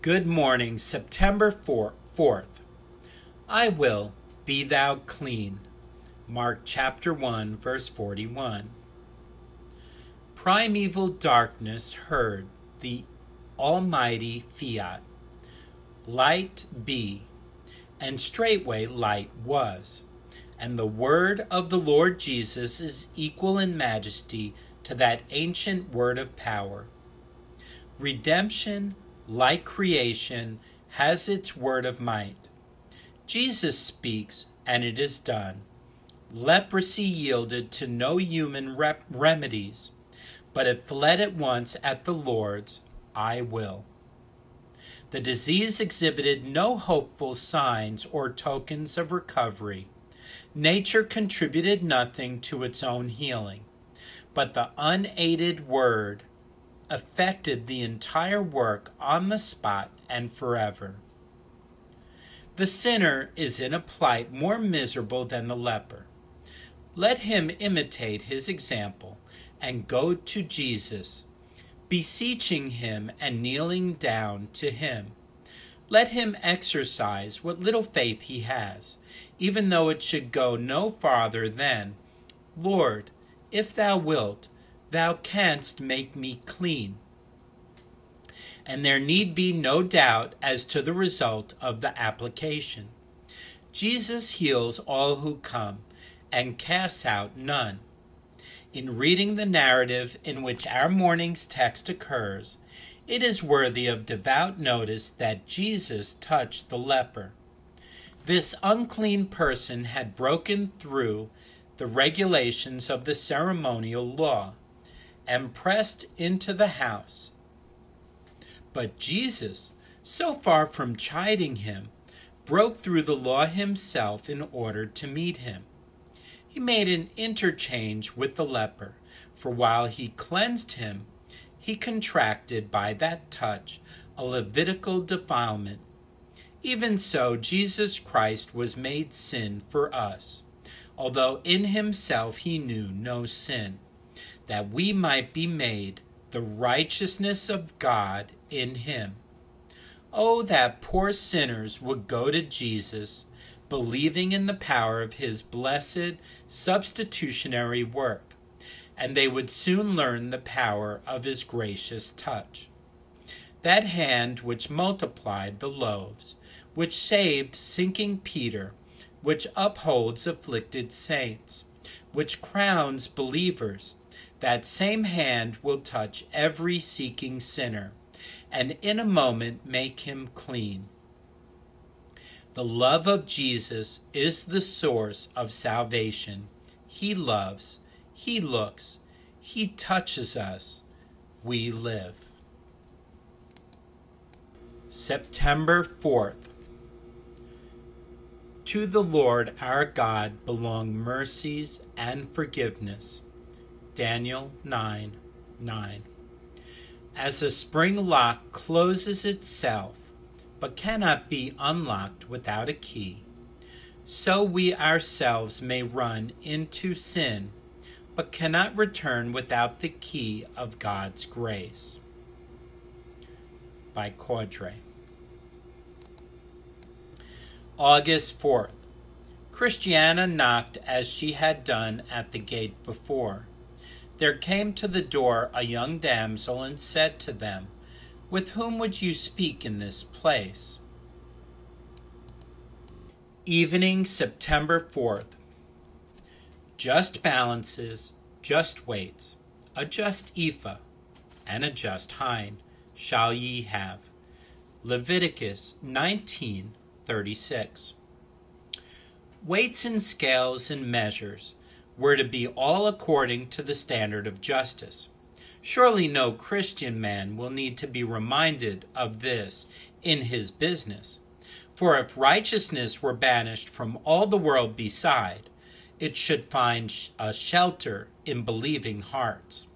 Good morning, September 4th. I will, be thou clean. Mark chapter 1, verse 41. Primeval darkness heard the almighty fiat, light be, and straightway light was. And the word of the Lord Jesus is equal in majesty to that ancient word of power. Redemption, like creation, has its word of might. Jesus speaks, and it is done. Leprosy yielded to no human remedies, but it fled at once at the Lord's, I will. The disease exhibited no hopeful signs or tokens of recovery. Nature contributed nothing to its own healing, but the unaided word effected the entire work on the spot and forever. The sinner is in a plight more miserable than the leper. Let him imitate his example and go to Jesus, beseeching him and kneeling down to him. Let him exercise what little faith he has, even though it should go no farther than, Lord, if thou wilt, thou canst make me clean. And there need be no doubt as to the result of the application. Jesus heals all who come and casts out none. In reading the narrative in which our morning's text occurs, it is worthy of devout notice that Jesus touched the leper. This unclean person had broken through the regulations of the ceremonial law and pressed into the house. But Jesus, so far from chiding him, broke through the law himself in order to meet him. He made an interchange with the leper, for while he cleansed him, he contracted by that touch a Levitical defilement. Even so, Jesus Christ was made sin for us, although in himself he knew no sin, that we might be made the righteousness of God in him. Oh, that poor sinners would go to Jesus, believing in the power of his blessed substitutionary work, and they would soon learn the power of his gracious touch. That hand which multiplied the loaves, which saved sinking Peter, which upholds afflicted saints, which crowns believers, that same hand will touch every seeking sinner, and in a moment make him clean. The love of Jesus is the source of salvation. He loves, he looks, he touches us. We live. September 4th. To the Lord our God belong mercies and forgiveness. Daniel 9:9. As a spring lock closes itself, but cannot be unlocked without a key, so we ourselves may run into sin, but cannot return without the key of God's grace. By Caudray. August 4th. Christiana knocked as she had done at the gate before. There came to the door a young damsel and said to them, With whom would you speak in this place? Evening, September 4th. Just balances, just weights, a just ephah, and a just hind shall ye have. Leviticus 19:36. Weights and scales and measures were to be all according to the standard of justice. Surely no Christian man will need to be reminded of this in his business. For if righteousness were banished from all the world beside, it should find a shelter in believing hearts.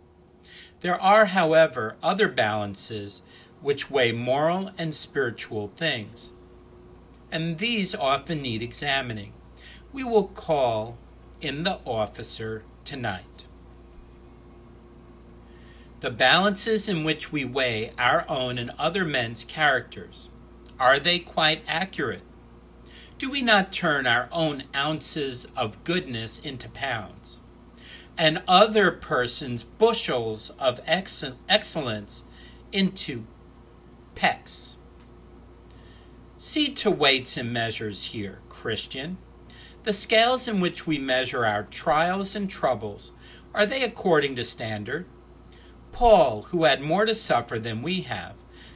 There are, however, other balances which weigh moral and spiritual things, and these often need examining. We will call in the officer tonight. The balances in which we weigh our own and other men's characters, are they quite accurate? Do we not turn our own ounces of goodness into pounds, and other persons' bushels of excellence into pecks? See to weights and measures here, Christian. The scales in which we measure our trials and troubles, are they according to standard? Paul, who had more to suffer than we have,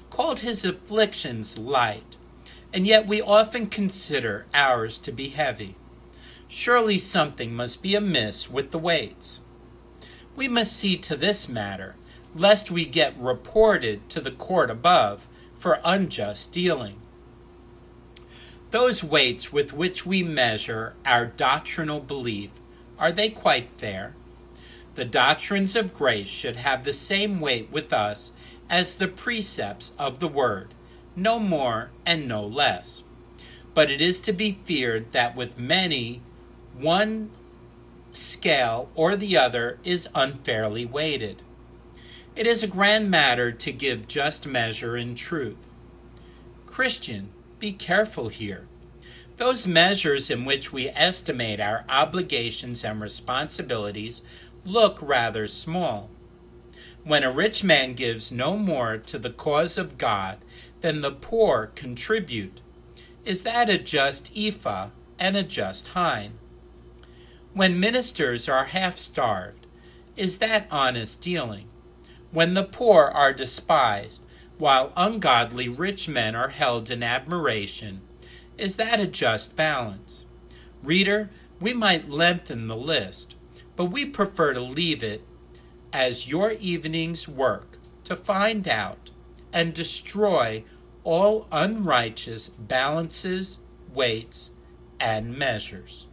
called his afflictions light, and yet we often consider ours to be heavy. Surely something must be amiss with the weights. We must see to this matter, lest we get reported to the court above for unjust dealing. Those weights with which we measure our doctrinal belief, are they quite fair? The doctrines of grace should have the same weight with us as the precepts of the word, no more and no less. But it is to be feared that with many, one scale or the other is unfairly weighted. It is a grand matter to give just measure in truth. Christian, be careful here. Those measures in which we estimate our obligations and responsibilities look rather small. When a rich man gives no more to the cause of God than the poor contribute, is that a just ephah and a just hin? When ministers are half-starved, is that honest dealing? When the poor are despised, while ungodly rich men are held in admiration, is that a just balance? Reader, we might lengthen the list, but we prefer to leave it as your evening's work to find out and destroy all unrighteous balances, weights, and measures.